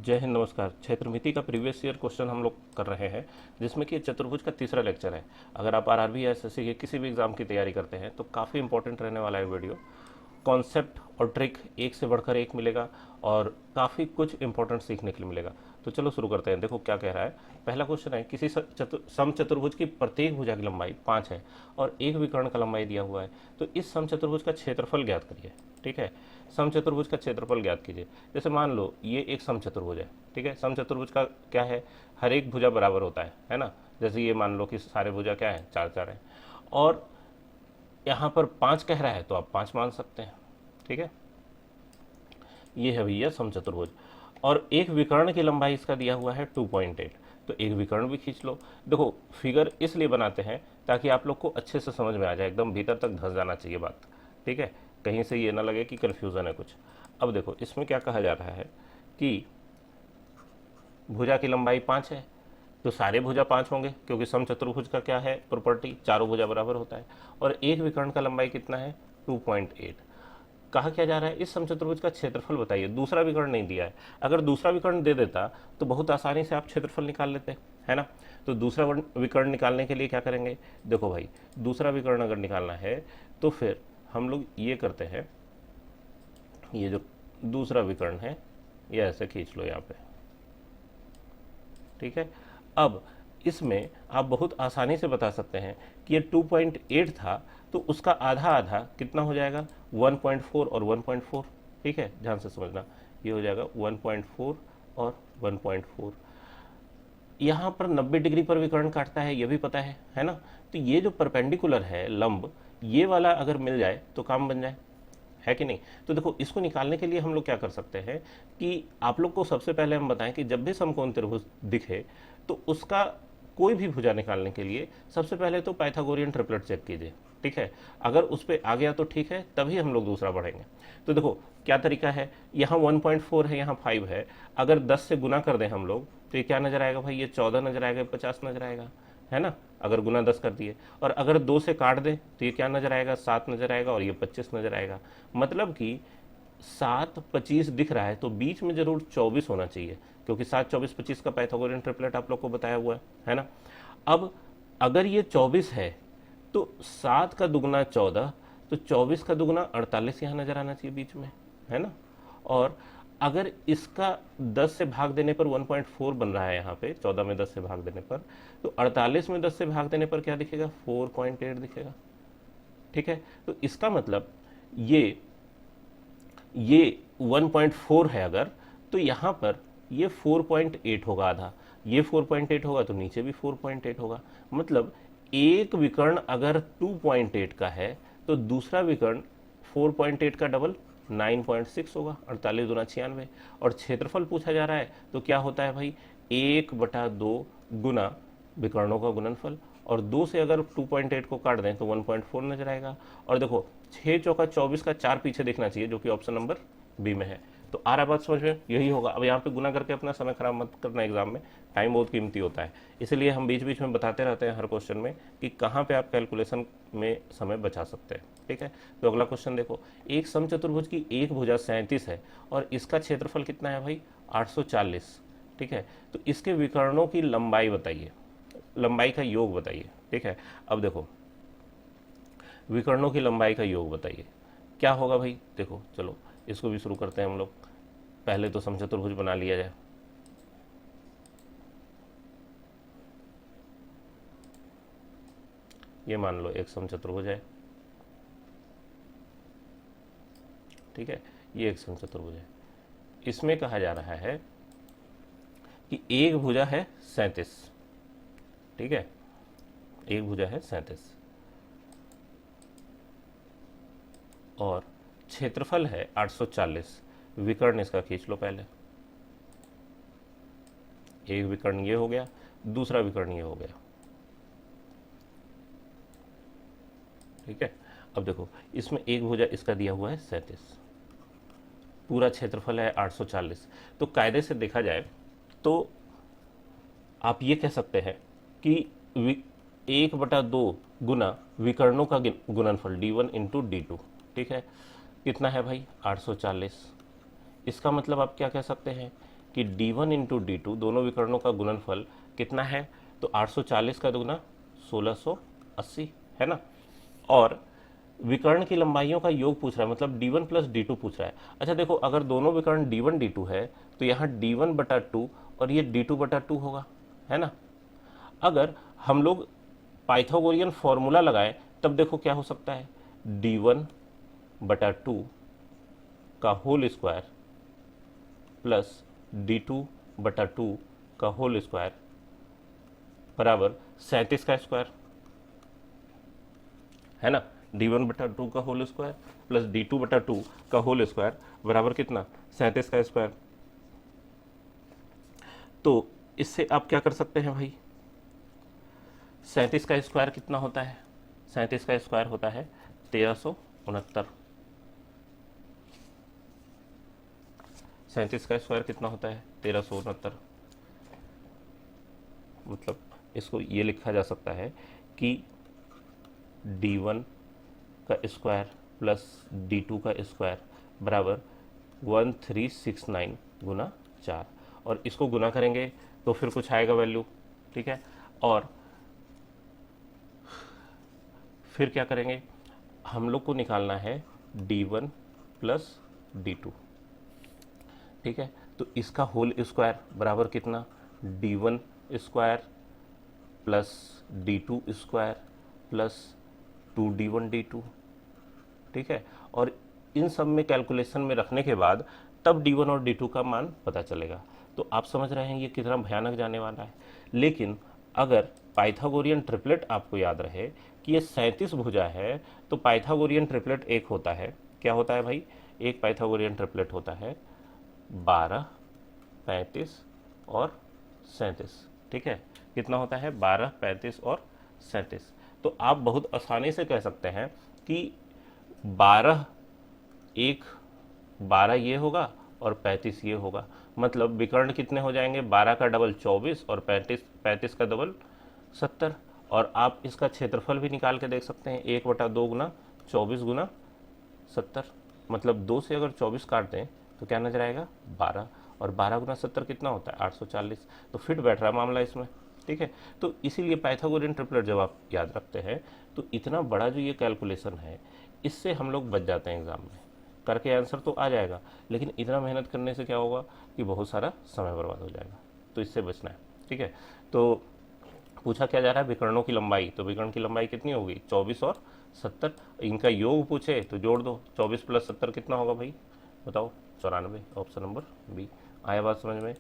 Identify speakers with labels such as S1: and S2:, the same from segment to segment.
S1: जय हिंद, नमस्कार। क्षेत्रमिति का प्रीवियस ईयर क्वेश्चन हम लोग कर रहे हैं, जिसमें कि चतुर्भुज का तीसरा लेक्चर है। अगर आप आरआरबी या एसएससी के किसी भी एग्जाम की तैयारी करते हैं तो काफ़ी इंपॉर्टेंट रहने वाला है वीडियो। कॉन्सेप्ट और ट्रिक एक से बढ़कर एक मिलेगा और काफ़ी कुछ इंपॉर्टेंट सीखने के लिए मिलेगा। तो चलो शुरू करते हैं। देखो क्या कह रहा है। पहला क्वेश्चन है, किसी समचतुर्भुज की प्रत्येक भुजा की लंबाई 5 है और एक विकर्ण का लंबाई दिया हुआ है, तो इस समचतुर्भुज का क्षेत्रफल ज्ञात करिए। ठीक है, समचतुर्भुज का क्षेत्रफल ज्ञात कीजिए। जैसे मान लो ये एक समचतुर्भुज है। ठीक है, समचतुर्भुज का क्या है, हर एक भुजा बराबर होता है ना। जैसे ये मान लो कि सारे भुजा क्या है, 4 4 है, और यहाँ पर 5 कह रहा है तो आप 5 मान सकते हैं। ठीक है, ये है भैया समचतुर्भुज। और एक विकर्ण की लंबाई इसका दिया हुआ है 2.8, तो एक विकर्ण भी खींच लो। देखो फिगर इसलिए बनाते हैं ताकि आप लोग को अच्छे से समझ में आ जाए, एकदम भीतर तक धंस जाना चाहिए बात। ठीक है, कहीं से ये ना लगे कि कन्फ्यूज़न है कुछ। अब देखो इसमें क्या कहा जा रहा है कि भुजा की लंबाई 5 है, तो सारे भुजा 5 होंगे, क्योंकि समचतुर्भुज का क्या है प्रॉपर्टी, चारों भुजा बराबर होता है। और एक विकर्ण का लंबाई कितना है, 2.8। कहा क्या जा रहा है, इस समचतुर्भुज का क्षेत्रफल बताइए। दूसरा विकर्ण नहीं दिया है। अगर दूसरा विकर्ण दे देता तो बहुत आसानी से आप क्षेत्रफल निकाल लेते, है ना। तो दूसरा विकर्ण निकालने के लिए क्या करेंगे, देखो भाई, दूसरा विकर्ण अगर निकालना है तो फिर हम लोग ये करते हैं, ये जो दूसरा विकर्ण है ये ऐसे खींच लो यहाँ पे। ठीक है, अब इसमें आप बहुत आसानी से बता सकते हैं कि ये 2.8 था, तो उसका आधा आधा कितना हो जाएगा, 1.4 और 1.4। ठीक है, ध्यान से समझना, ये हो जाएगा 1.4 और 1.4। यहाँ पर 90 डिग्री पर विकर्ण काटता है, ये भी पता है ना। तो ये जो परपेंडिकुलर है लंब, ये वाला अगर मिल जाए तो काम बन जाए, है कि नहीं। तो देखो इसको निकालने के लिए हम लोग क्या कर सकते हैं कि आप लोग को सबसे पहले हम बताएं कि जब भी समकोण त्रिभुज दिखे तो उसका कोई भी भुजा निकालने के लिए सबसे पहले तो पाइथागोरियन ट्रिपलेट चेक कीजिए। ठीक है, अगर उस पर आ गया तो ठीक है, तभी हम लोग दूसरा बढ़ेंगे। तो देखो क्या तरीका है, यहाँ 1.4 है, यहाँ 5 है। अगर 10 से गुना कर दें हम लोग तो ये क्या नजर आएगा भाई, ये 14 नजर आएगा, 50 नजर आएगा, है ना। अगर गुना 10 कर दिए, और अगर 2 से काट दें तो ये क्या नजर आएगा, 7 नजर आएगा, और ये 25 नजर आएगा। मतलब कि 7 25 दिख रहा है तो बीच में जरूर 24 होना चाहिए, क्योंकि 7 24 25 का पाइथागोरियन ट्रिपलेट आप लोग को बताया हुआ है ना। अब अगर ये 24 है तो 7 का दुगना 14, तो 24 का दुगना 48 यहाँ नजर आना चाहिए बीच में, है ना। और अगर इसका 10 से भाग देने पर 1.4 बन रहा है, यहाँ पे 14 में 10 से भाग देने पर, तो 48 में 10 से भाग देने पर क्या दिखेगा, 4.8 दिखेगा। ठीक है, तो इसका मतलब ये 1.4 है अगर, तो यहाँ पर ये 4.8 होगा आधा, ये 4.8 होगा तो नीचे भी 4.8 होगा। मतलब एक विकर्ण अगर 2.8 का है तो दूसरा विकर्ण 4.8 का डबल 9.6 होगा, 48 दूना 96। और क्षेत्रफल पूछा जा रहा है तो क्या होता है भाई, 1/2 गुना विकर्णों का गुणनफल, और 2 से अगर 2.8 को काट दें तो 1.4 नजर आएगा। और देखो 6 चौका 24 का 4 पीछे देखना चाहिए, जो कि ऑप्शन नंबर बी में है। तो आ रहा बात समझ में, यही होगा। अब यहाँ पे गुना करके अपना समय खराब मत करना, एग्जाम में टाइम बहुत कीमती होता है, इसलिए हम बीच बीच में बताते रहते हैं हर क्वेश्चन में कि कहाँ पे आप कैलकुलेशन में समय बचा सकते हैं। ठीक है, तो अगला क्वेश्चन देखो, एक समचतुर्भुज की एक भुजा 37 है और इसका क्षेत्रफल कितना है भाई, 840। ठीक है, तो इसके विकर्णों की लंबाई बताइए, लंबाई का योग बताइए। ठीक है, अब देखो विकर्णों की लंबाई का योग बताइए, क्या होगा भाई। देखो चलो इसको भी शुरू करते हैं हम लोग। पहले तो समचतुर्भुज बना लिया जाए। ये मान लो एक समचतुर्भुज है। ठीक है, ये एक समचतुर्भुज है। इसमें कहा जा रहा है कि एक भुजा है 37। ठीक है, एक भुजा है 37 और क्षेत्रफल है 840। विकर्ण इसका खींच लो पहले, एक विकर्ण ये हो गया, दूसरा विकर्ण ये हो गया। ठीक है, अब देखो इसमें एक भुजा इसका दिया हुआ है 37, पूरा क्षेत्रफल है 840। तो कायदे से देखा जाए तो आप ये कह सकते हैं कि 1/2 गुना विकर्णों का गुणनफल d1 इंटू d2। ठीक है, कितना है भाई, 840। इसका मतलब आप क्या कह सकते हैं कि d1 इंटू d2 दोनों विकर्णों का गुणनफल कितना है, तो 840 का दुगना 1680 है ना। और विकर्ण की लंबाइयों का योग पूछ रहा है, मतलब d1 प्लस d2 पूछ रहा है। अच्छा देखो, अगर दोनों विकर्ण d1 d2 है तो यहाँ d1 बटा 2 और ये d2 बटा 2 होगा, है ना। अगर हम लोग पाइथागोरियन फॉर्मूला लगाएं तब देखो क्या हो सकता है, d1 बटा 2 का होल स्क्वायर प्लस d2 बटा 2 का होल स्क्वायर बराबर 37 का स्क्वायर, है ना। d1 बटा 2 का होल स्क्वायर प्लस d2 बटा 2 का होल स्क्वायर बराबर कितना, 37 का स्क्वायर। तो इससे आप क्या कर सकते हैं भाई, 37 का स्क्वायर कितना होता है, 37 का स्क्वायर होता है 1369। 37 का स्क्वायर कितना होता है, 1369। मतलब इसको ये लिखा जा सकता है कि d1 का स्क्वायर प्लस d2 का स्क्वायर बराबर 1369 गुना 4, और इसको गुना करेंगे तो फिर कुछ आएगा वैल्यू, ठीक है। और फिर क्या करेंगे, हम लोग को निकालना है d1 प्लस d2, ठीक है। तो इसका होल स्क्वायर बराबर कितना, d1 square plus d2 square plus 2d1 d2, ठीक है। और इन सब में कैलकुलेशन में रखने के बाद तब d1 और d2 का मान पता चलेगा। तो आप समझ रहे हैं ये कितना भयानक जाने वाला है। लेकिन अगर पाइथागोरियन ट्रिपलेट आपको याद रहे कि ये 37 भुजा है, तो पाइथागोरियन ट्रिपलेट एक होता है, क्या होता है भाई, एक पाइथागोरियन ट्रिपलेट होता है 12, 35 और 37, ठीक है। कितना होता है, 12, 35 और 37। तो आप बहुत आसानी से कह सकते हैं कि 12 ये होगा और 35 ये होगा। मतलब विकर्ण कितने हो जाएंगे, 12 का डबल 24 और 35 का डबल 70। और आप इसका क्षेत्रफल भी निकाल के देख सकते हैं, 1/2 गुना 24 गुना 70, मतलब 2 से अगर 24 काट दें तो क्या नजर आएगा, 12, और 12 गुना 70 कितना होता है, 840। तो फिट बैठ रहा है मामला इसमें, ठीक है। तो इसीलिए पाइथागोरियन ट्रिपलेट जब आप याद रखते हैं तो इतना बड़ा जो ये कैलकुलेशन है, इससे हम लोग बच जाते हैं एग्जाम में, करके आंसर तो आ जाएगा, लेकिन इतना मेहनत करने से क्या होगा कि बहुत सारा समय बर्बाद हो जाएगा। तो इससे बचना है, ठीक है। तो पूछा क्या जा रहा है, विकर्णों की लंबाई, तो विकर्ण की लंबाई कितनी होगी, 24 और 70। इनका योग पूछे तो जोड़ दो, 24 प्लस 70 कितना होगा भाई, बताओ, 94। Option number B. आया बात समझ में।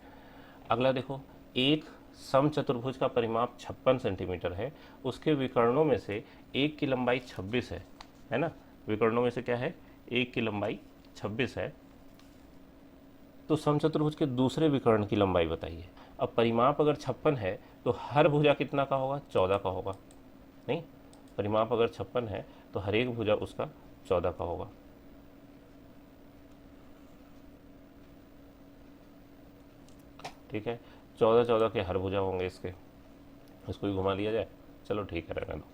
S1: अगला देखो, एक समचतुर्भुज का परिमाप 56 सेंटीमीटर है, उसके विकर्णों में से एक की लंबाई 26 है ना। विकर्णों में से क्या है, एक की लंबाई 26 है। तो समचतुर्भुज के दूसरे विकर्ण की लंबाई बताइए। अब परिमाप अगर 56 है तो हर भुजा कितना का होगा, 14 का होगा। नहीं, परिमाप अगर 56 है तो हर एक भुजा उसका 14 का होगा। ठीक है, 14 के हर भुजा होंगे इसके, इसको ही घुमा लिया जाए, चलो ठीक है, रहने दो।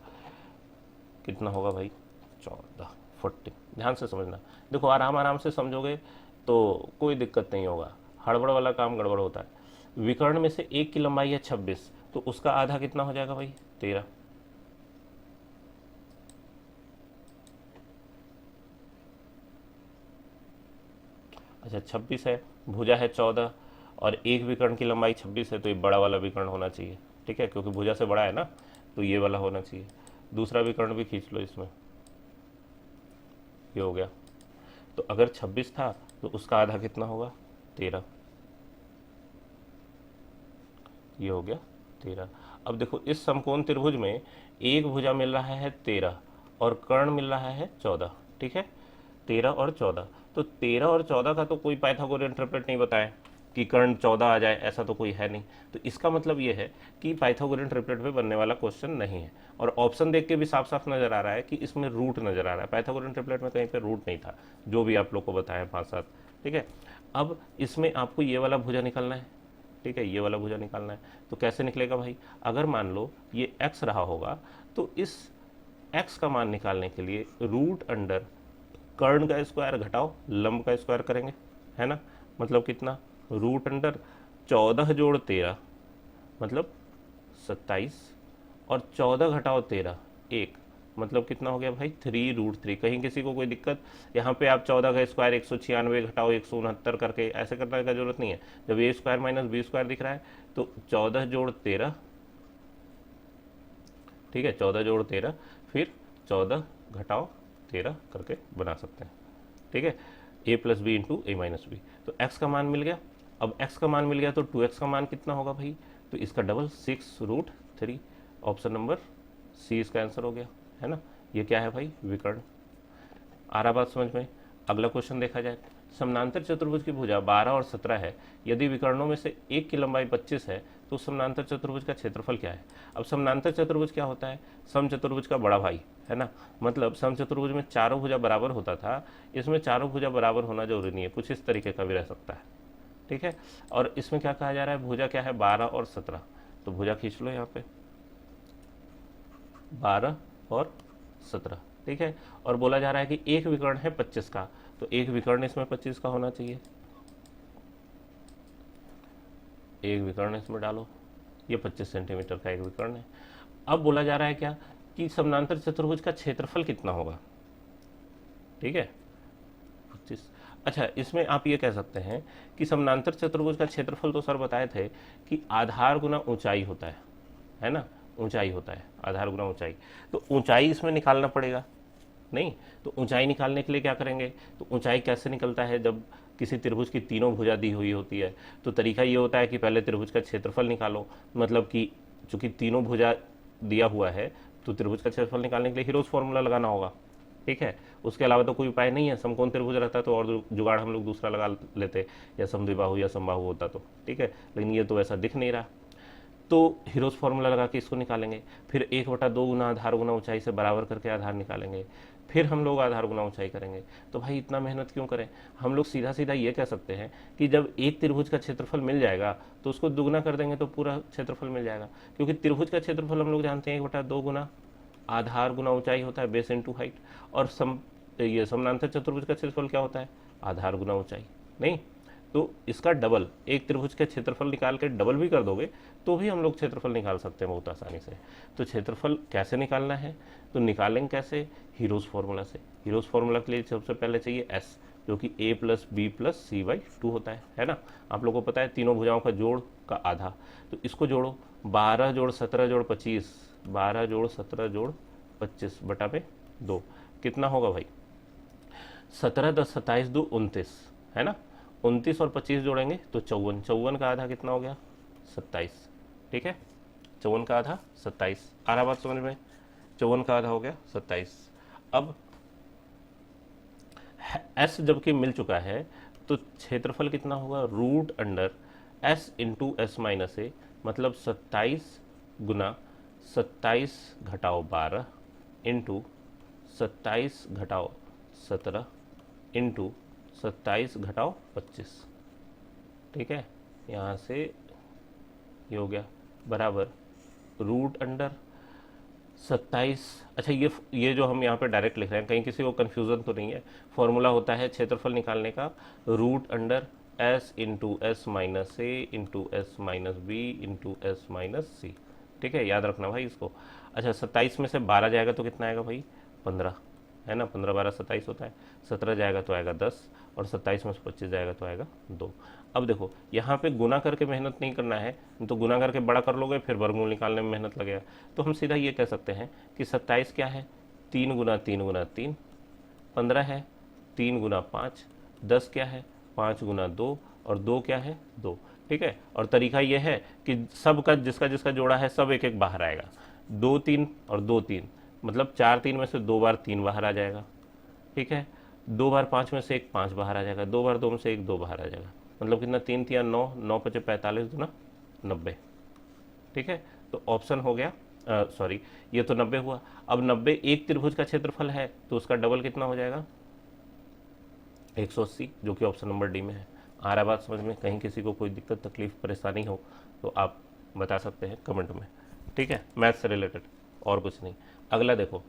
S1: कितना होगा भाई, 14, 40। ध्यान से समझना, देखो आराम आराम से समझोगे तो कोई दिक्कत नहीं होगा, हड़बड़ वाला काम गड़बड़ होता है। विकर्ण में से एक की लंबाई है 26, तो उसका आधा कितना हो जाएगा भाई, 13। अच्छा 26 है, भुजा है 14 और एक विकर्ण की लंबाई 26 है, तो ये बड़ा वाला विकर्ण होना चाहिए, ठीक है, क्योंकि भुजा से बड़ा है ना, तो ये वाला होना चाहिए। दूसरा विकर्ण भी खींच लो इसमें, ये हो गया। तो अगर 26 था तो उसका आधा कितना होगा, 13, ये हो गया 13। अब देखो इस समकोण त्रिभुज में एक भुजा मिल रहा है 13 और कर्ण मिल रहा है 14, ठीक है, 13 और 14। तो 13 और 14 का तो कोई पाइथागोरियन ट्रिपलेट नहीं बताए कि कर्ण 14 आ जाए, ऐसा तो कोई है नहीं। तो इसका मतलब ये है कि पाइथागोरियन ट्रिपलेट पे बनने वाला क्वेश्चन नहीं है। और ऑप्शन देख के भी साफ साफ नजर आ रहा है कि इसमें रूट नजर आ रहा है, पाइथागोरियन ट्रिपलेट में कहीं पे रूट नहीं था, जो भी आप लोग को बताया 5-7, ठीक है। अब इसमें आपको ये वाला भुजा निकालना है, ठीक है, ये वाला भुजा निकालना है। तो कैसे निकलेगा भाई, अगर मान लो ये x रहा होगा तो इस x का मान निकालने के लिए रूट अंडर कर्ण का स्क्वायर घटाओ लंब का स्क्वायर करेंगे, है ना। मतलब कितना, रूट अंडर 14 जोड़ 13 मतलब 27 और 14 घटाओ 13 1 मतलब कितना हो गया भाई 3√3। कहीं किसी को कोई दिक्कत, यहाँ पे आप 14 का स्क्वायर 196 घटाओ 169 करके ऐसे करने का जरूरत नहीं है। जब ए स्क्वायर माइनस बी स्क्वायर दिख रहा है तो 14 जोड़ 13, ठीक है, 14 जोड़ 13 फिर 14 घटाओ 13 करके बना सकते हैं, ठीक है। a plus B into A minus B, तो x का मान मिल गया। अब x का मान मिल गया तो 2x का मान कितना होगा भाई, तो इसका डबल 6√3। ऑप्शन नंबर सी इसका आंसर हो गया, है ना। ये क्या है भाई, विकर्ण। आ रहा बात समझ में। अगला क्वेश्चन देखा जाए, समानांतर चतुर्भुज की भुजा 12 और 17 है, यदि विकर्णों में से एक की लंबाई 25 है तो समानांतर चतुर्भुज का क्षेत्रफल क्या है। अब समानांतर चतुर्भुज क्या होता है, सम चतुर्भुज का बड़ा भाई, है ना। मतलब सम चतुर्भुज में चारों भुजा बराबर होता था, इसमें चारों भुजा बराबर होना जरूरी नहीं है, कुछ इस तरीके का भी रह सकता है, ठीक है। और इसमें क्या कहा जा रहा है, भुजा क्या है 12 और 17, तो भुजा खींच लो यहाँ पे 12 और 17, ठीक है। और बोला जा रहा है कि एक विकर्ण है 25 का, तो एक विकर्ण इसमें 25 का होना चाहिए, एक विकर्ण इसमें डालो, ये 25 सेंटीमीटर का एक विकर्ण है। अब बोला जा रहा है क्या कि समानांतर चतुर्भुज का क्षेत्रफल कितना होगा, ठीक है 25। अच्छा, इसमें आप ये कह सकते हैं कि समानांतर चतुर्भुज का क्षेत्रफल तो सर बताए थे कि आधार गुना ऊंचाई होता है ना, ऊंचाई होता है आधार गुना ऊंचाई। तो ऊंचाई इसमें निकालना पड़ेगा, नहीं तो ऊंचाई निकालने के लिए क्या करेंगे, तो ऊंचाई कैसे निकलता है, जब किसी त्रिभुज की तीनों भुजा दी हुई होती है तो तरीका ये होता है कि पहले त्रिभुज का क्षेत्रफल निकालो। मतलब कि चूंकि तीनों भुजा दिया हुआ है तो त्रिभुज का क्षेत्रफल निकालने के लिए हीरोज फॉर्मूला लगाना होगा, ठीक है। उसके अलावा तो कोई उपाय नहीं है, समकोण त्रिभुज रहता तो और जुगाड़ हम लोग दूसरा लगा लेते, या समद्विबाहु या समबाहु होता तो, ठीक है। लेकिन ये तो वैसा दिख नहीं रहा, तो हीरोज फॉर्मूला लगा के इसको निकालेंगे। फिर 1/2 गुना आधार गुना ऊंचाई से बराबर करके आधार निकालेंगे, फिर हम लोग आधार गुना ऊंचाई करेंगे। तो भाई इतना मेहनत क्यों करें, हम लोग सीधा सीधा ये कह सकते हैं कि जब एक त्रिभुज का क्षेत्रफल मिल जाएगा तो उसको दुगना कर देंगे तो पूरा क्षेत्रफल मिल जाएगा। क्योंकि त्रिभुज का क्षेत्रफल हम लोग जानते हैं 1/2 गुना आधार गुना ऊंचाई होता है, बेस इंटू हाइट। और ये समानांतर चतुर्भुज का क्षेत्रफल क्या होता है, आधार गुना ऊंचाई, नहीं तो इसका डबल, एक त्रिभुज का क्षेत्रफल निकाल के डबल भी कर दोगे तो भी हम लोग क्षेत्रफल निकाल सकते हैं बहुत आसानी से। तो क्षेत्रफल कैसे निकालना है, तो निकालेंगे कैसे, हीरोज फॉर्मूला से। हीरोज फॉर्मूला के लिए सबसे पहले चाहिए एस, जो कि a plus B plus c/2 होता है ना। आप लोगों को पता है तीनों भुजाओं का जोड़ का आधा, तो इसको जोड़ो 12 जोड़ 17 जोड़ 25, 12 जोड़ 17 जोड़ 25 बटा में 2 कितना होगा भाई, 17 10 27 2 29, है ना। 29 और 25 जोड़ेंगे तो 54, 54 का आधा कितना हो गया 27, ठीक है। 54 का आधा 27, आ रहा बात समझ में, 54 का आधा हो गया 27। अब एस जबकि मिल चुका है तो क्षेत्रफल कितना होगा, root under s into s minus a, मतलब 27 गुना 27 घटाओ 12 इंटू 27 घटाओ 17 इंटू 27 घटाओ 25, ठीक है। यहाँ से ये हो गया बराबर रूट अंडर 27। अच्छा, ये जो हम यहाँ पे डायरेक्ट लिख रहे हैं, कहीं किसी को कन्फ्यूज़न तो नहीं है, फॉर्मूला होता है क्षेत्रफल निकालने का root under s into s minus a into s minus b into s minus c, ठीक है, याद रखना भाई इसको। अच्छा, 27 में से 12 जाएगा तो कितना आएगा भाई 15, है ना, 15 12 27 होता है। 17 जाएगा तो आएगा 10 और 27 में से 25 जाएगा तो आएगा 2। अब देखो यहाँ पे गुना करके मेहनत नहीं करना है, तो गुना करके बड़ा कर लोगे फिर वर्गमूल निकालने में मेहनत लगेगा। तो हम सीधा ये कह सकते हैं कि 27 क्या है 3 गुना 3 गुना 3, 15 है 3 गुना 5, 10 क्या है 5 गुना 2 और 2 क्या है 2, ठीक है। और तरीका ये है कि सब का जिसका जिसका जोड़ा है सब एक एक बाहर आएगा, 2 3 और 2 3, मतलब 4 3 में से 2 बार 3 बाहर आ जाएगा, ठीक है। 2 बार 5 में से 1 5 बाहर आ जाएगा, 2 बार 2 में से 1 2 बाहर आ जाएगा, मतलब कितना 3 3 9 9 5 45 दूना 90, ठीक है। तो ऑप्शन हो गया, सॉरी ये तो 90 हुआ। अब 90 एक त्रिभुज का क्षेत्रफल है तो उसका डबल कितना हो जाएगा 180, जो कि ऑप्शन नंबर डी में है। आ रहा बात समझ में, कहीं किसी को कोई दिक्कत तकलीफ परेशानी हो तो आप बता सकते हैं कमेंट में, ठीक है, मैथ से रिलेटेड और कुछ नहीं। अगला देखो,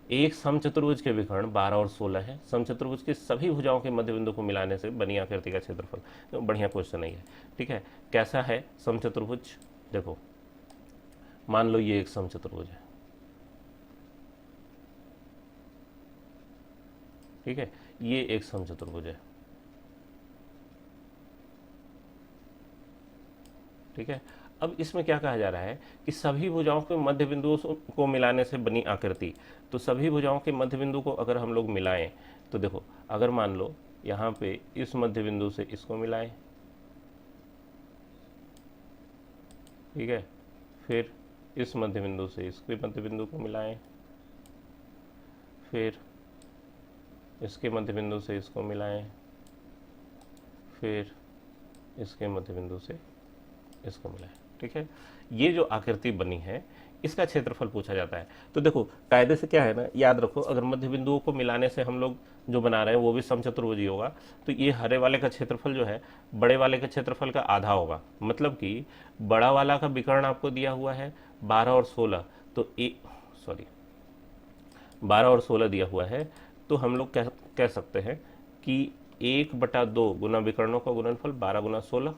S1: एक समचतुर्भुज के विकर्ण 12 और 16 है। समचतुर्भुज की सभी भुजाओं के मध्य बिंदु को मिलाने से बनी आकृति का क्षेत्रफल। तो बढ़िया क्वेश्चन नहीं है, ठीक है। कैसा है समचतुर्भुज? देखो मान लो ये एक समचतुर्भुज है, ठीक है, ये एक समचतुर्भुज है, ठीक है। अब इसमें क्या कहा जा रहा है कि सभी भुजाओं के मध्य बिंदुओं को मिलाने से बनी आकृति। तो सभी भुजाओं के मध्य बिंदु को अगर हम लोग मिलाएं तो देखो, अगर मान लो यहाँ पे इस मध्य बिंदु से इसको मिलाएं, ठीक है, फिर इस मध्य बिंदु से इसके मध्य बिंदु को मिलाएं, फिर इसके मध्य बिंदु से इसको मिलाएं, फिर इसके मध्य बिंदु से इसको मिलाएं, ठीक है। ये जो आकृति बनी है इसका क्षेत्रफल पूछा जाता है। तो देखो कायदे से क्या है ना, याद रखो, अगर मध्य बिंदुओं को मिलाने से हम लोग जो बना रहे हैं वो भी समचतुर्भुज ही होगा, तो ये हरे वाले का क्षेत्रफल जो है बड़े वाले के क्षेत्रफल का आधा होगा। मतलब कि बड़ा वाला का विकर्ण आपको दिया हुआ है 12 और 16, तो 12 और 16 दिया हुआ है, तो हम लोग कह सकते हैं कि 1/2 गुना विकर्णों का गुणनफल 12 गुना 16,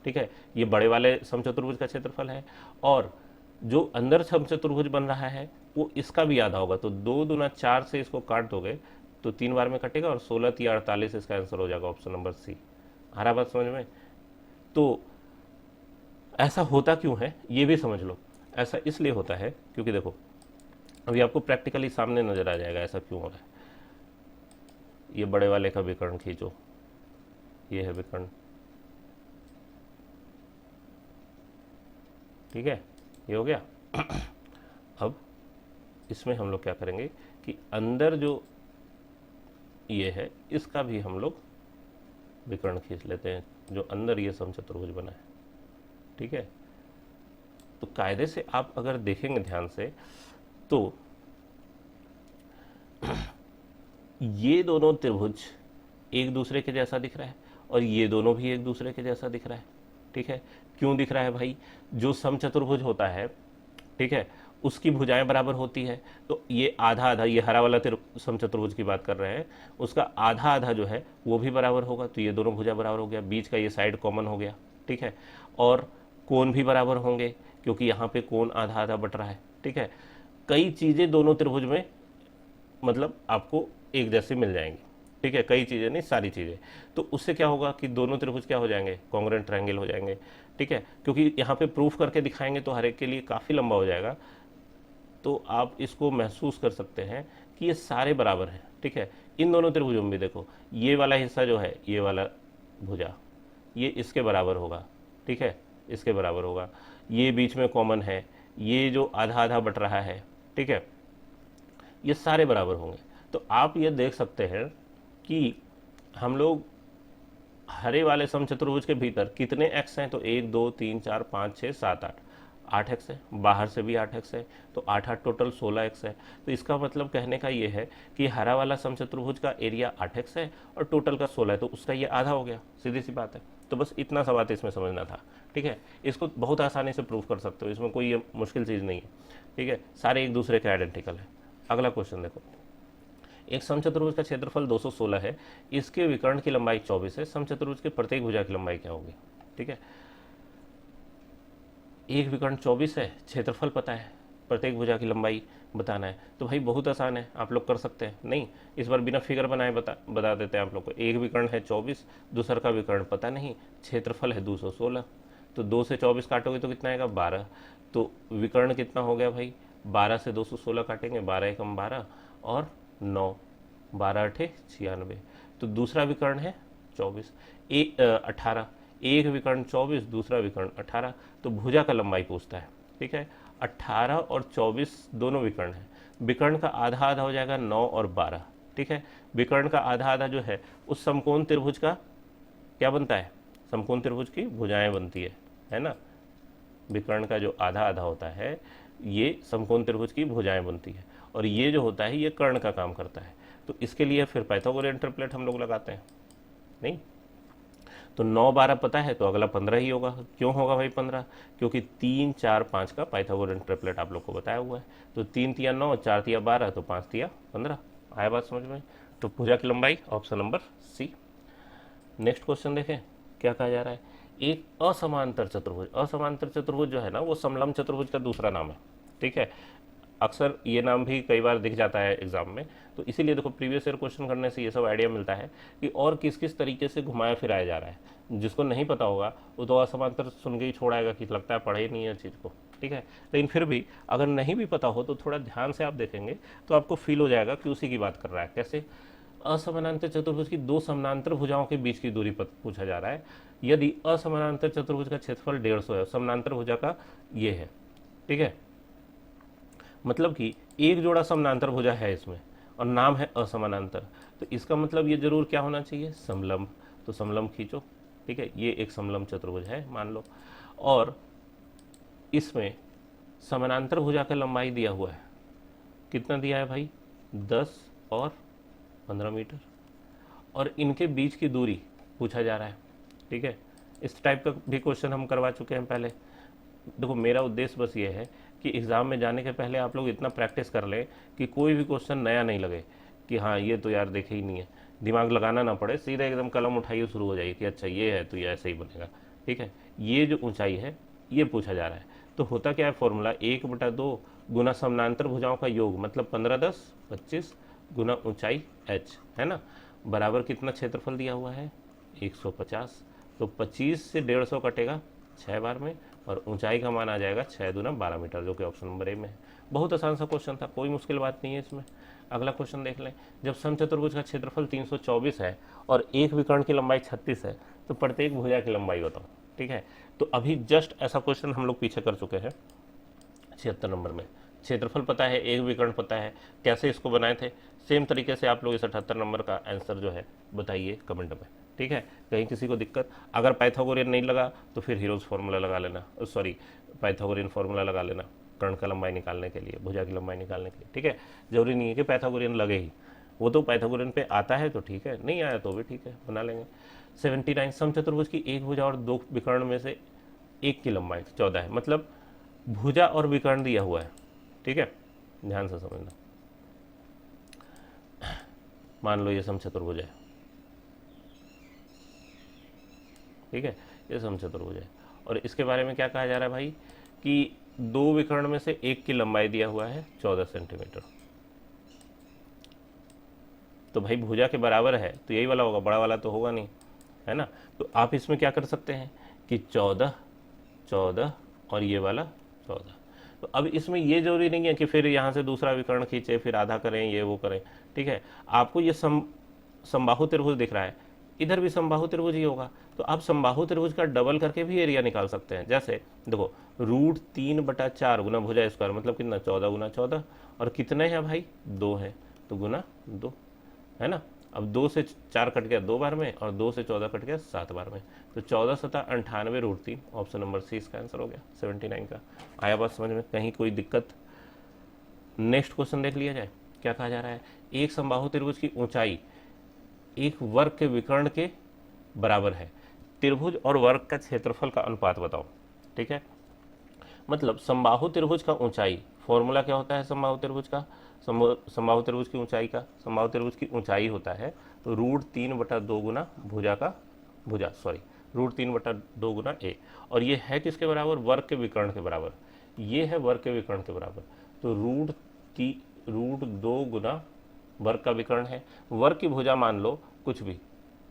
S1: ठीक है। ये बड़े वाले समचतुर्भुज का क्षेत्रफल है, और जो अंदर समचतुर्भुज बन रहा है वो इसका भी आधा होगा। तो 2 दूना 4 से इसको काट दोगे तो 3 बार में कटेगा, और 16 3 48 इसका आंसर हो जाएगा, ऑप्शन नंबर सी। आ रहा बात समझ में? तो ऐसा होता क्यों है ये भी समझ लो। ऐसा इसलिए होता है क्योंकि देखो अभी आपको प्रैक्टिकली सामने नजर आ जाएगा ऐसा क्यों हो रहा है। ये बड़े वाले का विकर्ण खींचो, ये है विकर्ण, ठीक है, ये हो गया। अब इसमें हम लोग क्या करेंगे कि अंदर जो ये है इसका भी हम लोग विकर्ण खींच लेते हैं, जो अंदर ये समचतुर्भुज बना है, ठीक है। तो कायदे से आप अगर देखेंगे ध्यान से तो ये दोनों त्रिभुज एक दूसरे के जैसा दिख रहा है, और ये दोनों भी एक दूसरे के जैसा दिख रहा है, ठीक है। क्यों दिख रहा है भाई? जो समचतुर्भुज होता है, ठीक है, उसकी भुजाएं बराबर होती है, तो ये आधा आधा, ये हरा वाला समचतुर्भुज की बात कर रहे हैं, उसका आधा आधा जो है वो भी बराबर होगा, तो ये दोनों भुजा बराबर हो गया, बीच का ये साइड कॉमन हो गया, ठीक है। और कोण भी बराबर होंगे क्योंकि यहाँ पे कोण आधा आधा बट रहा है, ठीक है। कई चीजें दोनों त्रिभुज में मतलब आपको एक जैसे मिल जाएंगी, ठीक है, कई चीजें नहीं, सारी चीजें। तो उससे क्या होगा कि दोनों त्रिभुज क्या हो जाएंगे? कॉन्ग्रुएंट ट्रायंगल हो जाएंगे, ठीक है। क्योंकि यहाँ पे प्रूफ करके दिखाएंगे तो हर एक के लिए काफी लंबा हो जाएगा, तो आप इसको महसूस कर सकते हैं कि ये सारे बराबर हैं, ठीक है। इन दोनों त्रिभुजों में भी देखो ये वाला हिस्सा जो है, ये वाला भुजा ये इसके बराबर होगा, ठीक है, इसके बराबर होगा। ये बीच में कॉमन है, ये जो आधा आधा बट रहा है, ठीक है, ये सारे बराबर होंगे। तो आप ये देख सकते हैं कि हम लोग हरे वाले समचतुर्भुज के भीतर कितने एक्स हैं? तो 1 2 3 4 5 6 7 8 एक्स है, बाहर से भी 8 एक्स है, तो 8 8 टोटल 16 एक्स है। तो इसका मतलब कहने का ये है कि हरा वाला समचतुर्भुज का एरिया 8 एक्स है और टोटल का 16 है, तो उसका ये आधा हो गया, सीधी सी बात है। तो बस इतना सा बात इसमें समझना था, ठीक है। इसको बहुत आसानी से प्रूव कर सकते हो, इसमें कोई ये मुश्किल चीज़ नहीं है, ठीक है, सारे एक दूसरे के आइडेंटिकल है। अगला क्वेश्चन देखो, एक समचतुर्भुज का क्षेत्रफल 216 है, इसके विकर्ण की लंबाई 24 है, समचतुर्भुज के प्रत्येक भुजा की लंबाई क्या होगी? ठीक है, एक विकर्ण 24 है, क्षेत्रफल पता है, प्रत्येक भुजा की लंबाई बताना है, तो भाई बहुत आसान है, आप लोग कर सकते हैं। नहीं, इस बार बिना फिगर बनाए बता देते हैं आप लोग को। एक विकर्ण है 24, दूसरा का विकर्ण पता नहीं, क्षेत्रफल है 216, तो 2 से 24 काटोगे तो कितना आएगा? 12। तो विकर्ण कितना हो गया भाई? 12 से 216 काटेंगे, 12 एकम 12 और 9, 12 8 96। तो दूसरा विकर्ण है 24, 18, एक विकर्ण 24, दूसरा विकर्ण 18, तो भुजा का लंबाई पूछता है, ठीक है। 18 और 24 दोनों विकर्ण है, विकर्ण का आधा आधा हो जाएगा 9 और 12, ठीक है। विकर्ण का आधा आधा जो है उस समकोण त्रिभुज का क्या बनता है? समकोण त्रिभुज की भुजाएं बनती है ना। विकर्ण का जो आधा आधा होता है ये समकोण त्रिभुज की भुजाएं बनती है, और ये जो होता है ये कर्ण का काम करता है। तो इसके लिए फिर पाइथागोरियन ट्रिपलेट हम लोग लगाते हैं, नहीं? तो 9 12 पता है तो अगला 15 ही होगा। क्यों होगा भाई 15? क्योंकि 3 4 5 का पाइथागोरन ट्रिपलेट आप लोग को बताया हुआ है। तो 3 तिया 9, 4 तिया 12, तो 5 तिया 15। आया बात समझ में? तो भुजा की लंबाई option number C. Next question देखें क्या कहा जा रहा है। एक असमांतर चतुर्भुज, असमांतर चतुर्भुज जो है ना वो समलंब चतुर्भुज का दूसरा नाम है, ठीक है। अक्सर ये नाम भी कई बार दिख जाता है एग्जाम में, तो इसीलिए देखो प्रीवियस ईयर क्वेश्चन करने से ये सब आइडिया मिलता है कि और किस किस तरीके से घुमाया फिराया जा रहा है। जिसको नहीं पता होगा वो तो असमांतर सुन के ही छोड़ाएगा कि लगता है पढ़े ही नहीं है चीज़ को, ठीक है। लेकिन फिर भी अगर नहीं भी पता हो तो थोड़ा ध्यान से आप देखेंगे तो आपको फील हो जाएगा कि उसी की बात कर रहा है। कैसे? असमानांतर चतुर्भुज की दो समानांतर भुजाओं के बीच की दूरी पूछा जा रहा है। यदि असमानांतर चतुर्भुज का क्षेत्रफल 150 है, समानांतर भुजा का ये है, ठीक है, मतलब कि एक जोड़ा समानांतर भुजा है इसमें और नाम है असमानांतर, तो इसका मतलब ये जरूर क्या होना चाहिए? समलंब। तो समलंब खींचो, ठीक है, ये एक समलंब चतुर्भुज है मान लो, और इसमें समानांतर भुजा का लंबाई दिया हुआ है, कितना दिया है भाई? 10 और 15 मीटर, और इनके बीच की दूरी पूछा जा रहा है, ठीक है। इस टाइप का भी क्वेश्चन हम करवा चुके हैं पहले। देखो मेरा उद्देश्य बस ये है कि एग्ज़ाम में जाने के पहले आप लोग इतना प्रैक्टिस कर लें कि कोई भी क्वेश्चन नया नहीं लगे कि हाँ ये तो यार देखे ही नहीं है, दिमाग लगाना ना पड़े, सीधा एकदम कलम उठाइए शुरू हो जाइए कि अच्छा ये है तो ये ऐसे ही बनेगा, ठीक है। ये जो ऊंचाई है ये पूछा जा रहा है, तो होता क्या है फॉर्मूला? 1/2 गुना समानांतर भुजाओं का योग, मतलब 15 10 25 गुना ऊंचाई h, है ना, बराबर कितना क्षेत्रफल दिया हुआ है? 150। तो 25 से 150 कटेगा 6 बार में, और ऊंचाई का मान आ जाएगा 6 दूना 12 मीटर, जो कि ऑप्शन नंबर ए में है। बहुत आसान सा क्वेश्चन था, कोई मुश्किल बात नहीं है इसमें। अगला क्वेश्चन देख लें। जब समचतुर्भुज का क्षेत्रफल 324 है और एक विकर्ण की लंबाई 36 है, तो प्रत्येक भुजा की लंबाई बताओ, ठीक है। तो अभी जस्ट ऐसा क्वेश्चन हम लोग पीछे कर चुके हैं 76 नंबर में। क्षेत्रफल पता है, एक विकर्ण पता है, कैसे इसको बनाए थे, सेम तरीके से आप लोग इस 78 नंबर का आंसर जो है बताइए कमेंट में, ठीक है। कहीं किसी को दिक्कत, अगर पाइथागोरियन नहीं लगा तो फिर हीरोज फार्मूला लगा लेना, सॉरी पाइथागोरियन फार्मूला लगा लेना कर्ण का लंबाई निकालने के लिए, भुजा की लंबाई निकालने के लिए, ठीक है। जरूरी नहीं है कि पाइथागोरियन लगे ही, वो तो पाइथागोरियन पे आता है तो ठीक है, नहीं आया तो भी ठीक है, बना लेंगे। 79 समचतुर्भुज की एक भुजा और दो विकर्ण में से एक की लंबाई 14 है, मतलब भुजा और विकर्ण दिया हुआ है, ठीक है, ध्यान से समझना। मान लो ये समचतुर्भुज है, ठीक है, ये समचतुर्भुज है, और इसके बारे में क्या कहा जा रहा है भाई कि दो विकर्ण में से एक की लंबाई दिया हुआ है 14 सेंटीमीटर। तो भाई भुजा के बराबर है तो यही वाला होगा, बड़ा वाला तो होगा नहीं, है ना। तो आप इसमें क्या कर सकते हैं कि 14 14 और ये वाला 14। तो अब इसमें ये जरूरी नहीं है कि फिर यहाँ से दूसरा विकर्ण खींचे, फिर आधा करें, ये वो करें, ठीक है। आपको ये समबाहु त्रिभुज दिख रहा है, इधर भी समबाहु त्रिभुज ही होगा, तो आप समबाहु त्रिभुज का डबल करके भी एरिया निकाल सकते हैं। जैसे देखो √3/4 गुना भुजा स्क्वायर, मतलब कितना? 14 गुना 14, और कितने हैं भाई? 2 हैं, तो गुना 2, है ना। अब 2 से 4 कट गया 2 बार में, और 2 से 14 कट गया 7 बार में, तो 14 × 7 = 98 √3, ऑप्शन नंबर सी इसका आंसर हो गया 79 का। आया बात समझ में? कहीं कोई दिक्कत? नेक्स्ट क्वेश्चन देख लिया जाए, क्या कहा जा रहा है। एक समबाहु त्रिभुज की ऊंचाई एक वर्ग के विकर्ण के बराबर है, त्रिभुज और वर्ग का क्षेत्रफल का अनुपात बताओ, ठीक है। मतलब समबाहु त्रिभुज का ऊंचाई, फॉर्मूला क्या होता है समबाहु त्रिभुज का? समबाहु त्रिभुज की ऊंचाई का, समबाहु त्रिभुज की ऊंचाई होता है तो √3/2 गुना √3/2 गुना ए, और ये है किसके बराबर? वर्ग के विकर्ण के बराबर। ये है वर्ग के विकर्ण के बराबर, तो √2 गुना वर्ग का विकर्ण है, वर्ग की भुजा मान लो कुछ भी,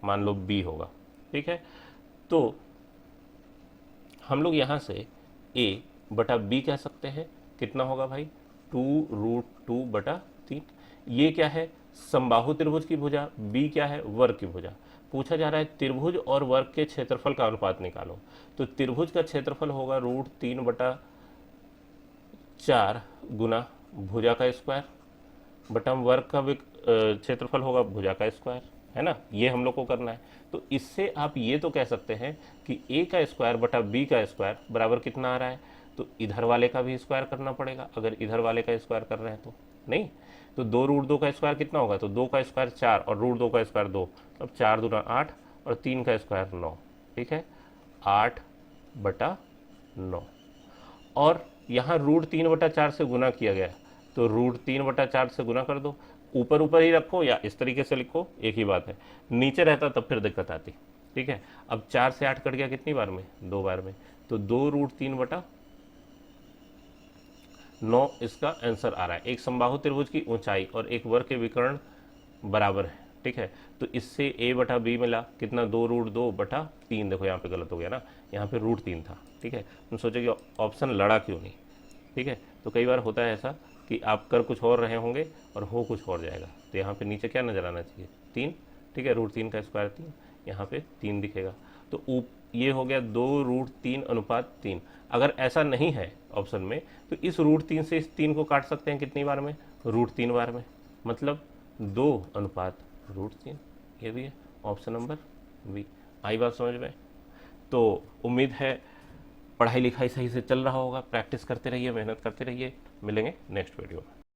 S1: मान लो b होगा, ठीक है। तो हम लोग यहाँ से a/b कह सकते हैं, कितना होगा भाई? 2√2/3। ये क्या है? समबाहु त्रिभुज की भुजा, b क्या है? वर्ग की भुजा। पूछा जा रहा है त्रिभुज और वर्ग के क्षेत्रफल का अनुपात निकालो, तो त्रिभुज का क्षेत्रफल होगा √3/4 गुना भुजा का स्क्वायर, बटा वर्ग का क्षेत्रफल होगा भुजा का स्क्वायर, है ना। ये हम लोग को करना है, तो इससे आप ये तो कह सकते हैं कि a का स्क्वायर बटा b का स्क्वायर बराबर कितना आ रहा है? तो इधर वाले का भी स्क्वायर करना पड़ेगा, अगर इधर वाले का स्क्वायर कर रहे हैं तो नहीं। तो 2√2 का स्क्वायर कितना होगा? तो 2 का स्क्वायर 4 और √2 का स्क्वायर 2, अब 4 दूना 8 और 3 का स्क्वायर 9, ठीक है, 8/9। और यहाँ √3/4 से गुना किया गया, तो √3/4 से गुना कर दो। ऊपर ऊपर ही रखो या इस तरीके से लिखो, एक ही बात है। नीचे रहता तब फिर दिक्कत आती। ठीक है, अब 4 से 8 कट गया कितनी बार में? 2 बार में, तो 2√3/9 इसका आंसर आ रहा है। एक समबाहु त्रिभुज की ऊंचाई और एक वर्ग के विकर्ण बराबर है। ठीक है, तो इससे a/b मिला कितना? 2√2/3। देखो यहाँ पे गलत हो गया ना, यहाँ पे √3 था। ठीक है, तुम सोचो कि ऑप्शन लड़ा क्यों नहीं। ठीक है, तो कई बार होता है ऐसा कि आप कर कुछ और रहे होंगे और हो कुछ और जाएगा। तो यहाँ पे नीचे क्या नजर आना चाहिए? 3। ठीक है, √3 का स्क्वायर 3, यहाँ पे 3 दिखेगा। तो ये हो गया 2√3/3। अगर ऐसा नहीं है ऑप्शन में, तो इस √3 से इस 3 को काट सकते हैं कितनी बार में? √3 बार में, मतलब 2/√3। ये भी है ऑप्शन नंबर बी। आई बात समझ में? तो उम्मीद है पढ़ाई लिखाई सही से चल रहा होगा। प्रैक्टिस करते रहिए, मेहनत करते रहिए। मिलेंगे नेक्स्ट वीडियो में।